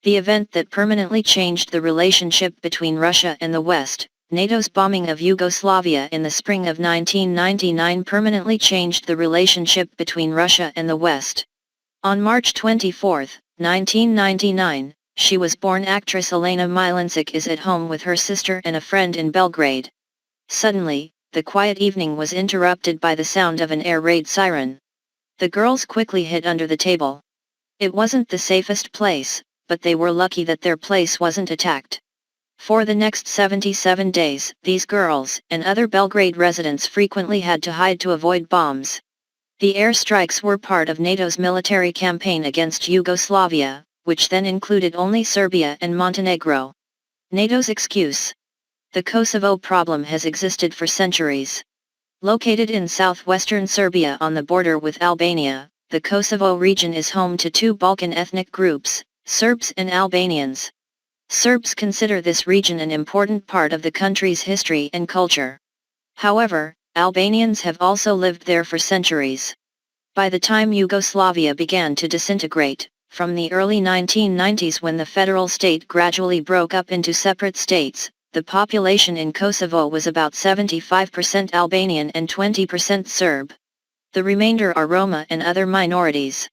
The event that permanently changed the relationship between Russia and the West, NATO's bombing of Yugoslavia in the spring of 1999 permanently changed the relationship between Russia and the West. On March 24, 1999, she was born. Actress Elena Milincic is at home with her sister and a friend in Belgrade. Suddenly, the quiet evening was interrupted by the sound of an air raid siren. The girls quickly hid under the table. It wasn't the safest place, but they were lucky that their place wasn't attacked. For the next 77 days, these girls and other Belgrade residents frequently had to hide to avoid bombs. The airstrikes were part of NATO's military campaign against Yugoslavia, which then included only Serbia and Montenegro. NATO's excuse: the Kosovo problem has existed for centuries. Located in southwestern Serbia on the border with Albania, the Kosovo region is home to two Balkan ethnic groups, Serbs and Albanians. Serbs consider this region an important part of the country's history and culture. However, Albanians have also lived there for centuries. By the time Yugoslavia began to disintegrate, from the early 1990s when the federal state gradually broke up into separate states, the population in Kosovo was about 75% Albanian and 20% Serb. The remainder are Roma and other minorities.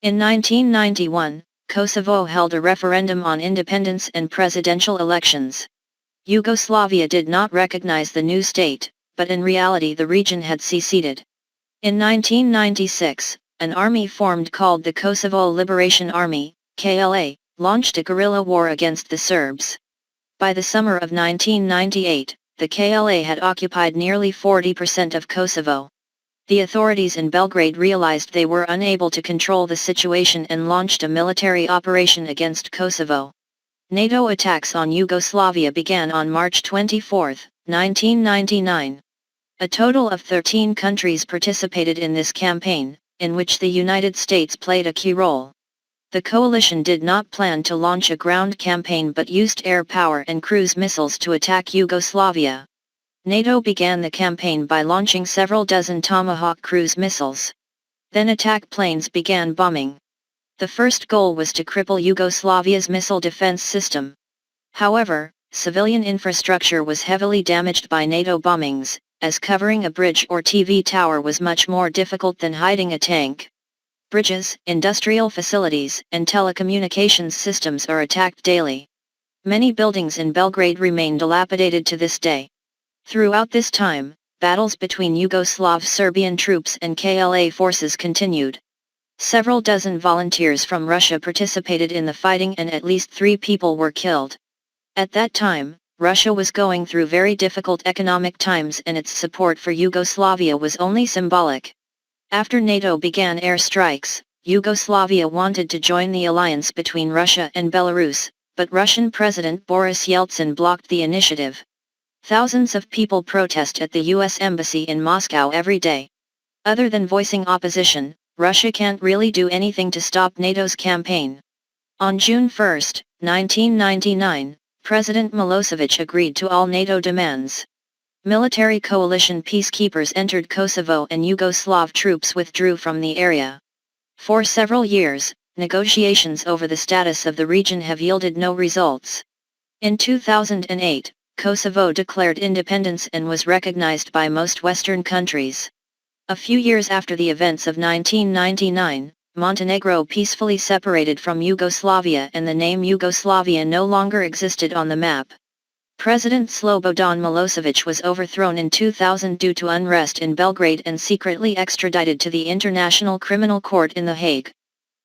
In 1991, Kosovo held a referendum on independence and presidential elections. Yugoslavia did not recognize the new state, but in reality the region had seceded. In 1996, an army formed called the Kosovo Liberation Army, KLA, launched a guerrilla war against the Serbs. By the summer of 1998, the KLA had occupied nearly 40% of Kosovo. The authorities in Belgrade realized they were unable to control the situation and launched a military operation against Kosovo. NATO attacks on Yugoslavia began on March 24, 1999. A total of 13 countries participated in this campaign, in which the United States played a key role. The coalition did not plan to launch a ground campaign but used air power and cruise missiles to attack Yugoslavia. NATO began the campaign by launching several dozen Tomahawk cruise missiles. Then attack planes began bombing. The first goal was to cripple Yugoslavia's missile defense system. However, civilian infrastructure was heavily damaged by NATO bombings, as covering a bridge or TV tower was much more difficult than hiding a tank. Bridges, industrial facilities, and telecommunications systems are attacked daily. Many buildings in Belgrade remain dilapidated to this day. Throughout this time, battles between Yugoslav Serbian troops and KLA forces continued. Several dozen volunteers from Russia participated in the fighting and at least 3 people were killed. At that time, Russia was going through very difficult economic times and its support for Yugoslavia was only symbolic. After NATO began airstrikes, Yugoslavia wanted to join the alliance between Russia and Belarus, but Russian President Boris Yeltsin blocked the initiative. Thousands of people protest at the U.S. Embassy in Moscow every day. Other than voicing opposition, Russia can't really do anything to stop NATO's campaign. On June 1, 1999, President Milosevic agreed to all NATO demands. Military coalition peacekeepers entered Kosovo and Yugoslav troops withdrew from the area. For several years, negotiations over the status of the region have yielded no results. In 2008, Kosovo declared independence and was recognized by most Western countries. A few years after the events of 1999, Montenegro peacefully separated from Yugoslavia and the name Yugoslavia no longer existed on the map. President Slobodan Milosevic was overthrown in 2000 due to unrest in Belgrade and secretly extradited to the International Criminal Court in The Hague.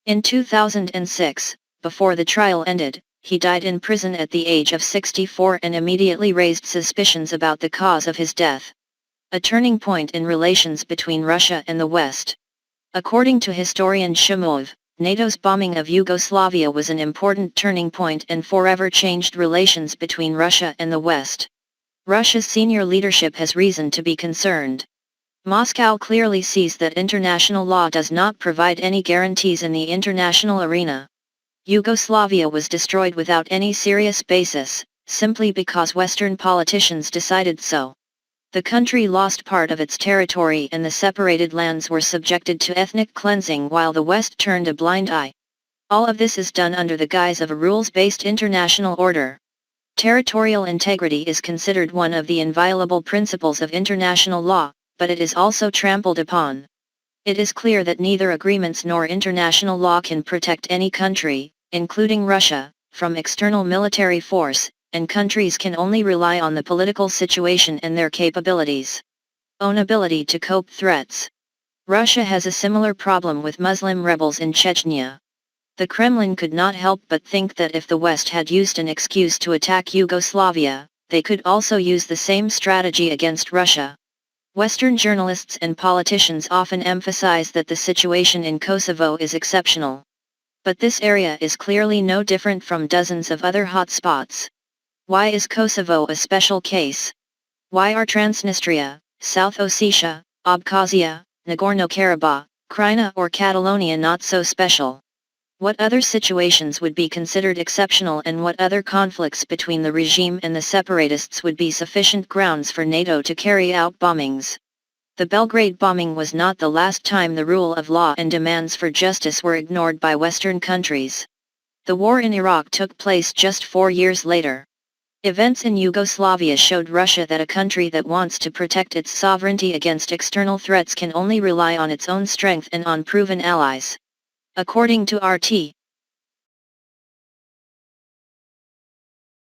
In 2006, before the trial ended, he died in prison at the age of 64 and immediately raised suspicions about the cause of his death. A turning point in relations between Russia and the West. According to historian Shumov, NATO's bombing of Yugoslavia was an important turning point and forever changed relations between Russia and the West. Russia's senior leadership has reason to be concerned. Moscow clearly sees that international law does not provide any guarantees in the international arena. Yugoslavia was destroyed without any serious basis, simply because Western politicians decided so. The country lost part of its territory and the separated lands were subjected to ethnic cleansing while the West turned a blind eye. All of this is done under the guise of a rules-based international order. Territorial integrity is considered one of the inviolable principles of international law, but it is also trampled upon. It is clear that neither agreements nor international law can protect any country, including Russia, from external military force, and countries can only rely on the political situation and their capabilities. Own ability to cope threats. Russia has a similar problem with Muslim rebels in Chechnya. The Kremlin could not help but think that if the West had used an excuse to attack Yugoslavia, they could also use the same strategy against Russia. Western journalists and politicians often emphasize that the situation in Kosovo is exceptional. But this area is clearly no different from dozens of other hotspots. Why is Kosovo a special case? Why are Transnistria, South Ossetia, Abkhazia, Nagorno-Karabakh, Crimea or Catalonia not so special? What other situations would be considered exceptional, and what other conflicts between the regime and the separatists would be sufficient grounds for NATO to carry out bombings? The Belgrade bombing was not the last time the rule of law and demands for justice were ignored by Western countries. The war in Iraq took place just 4 years later. Events in Yugoslavia showed Russia that a country that wants to protect its sovereignty against external threats can only rely on its own strength and on proven allies. According to RT,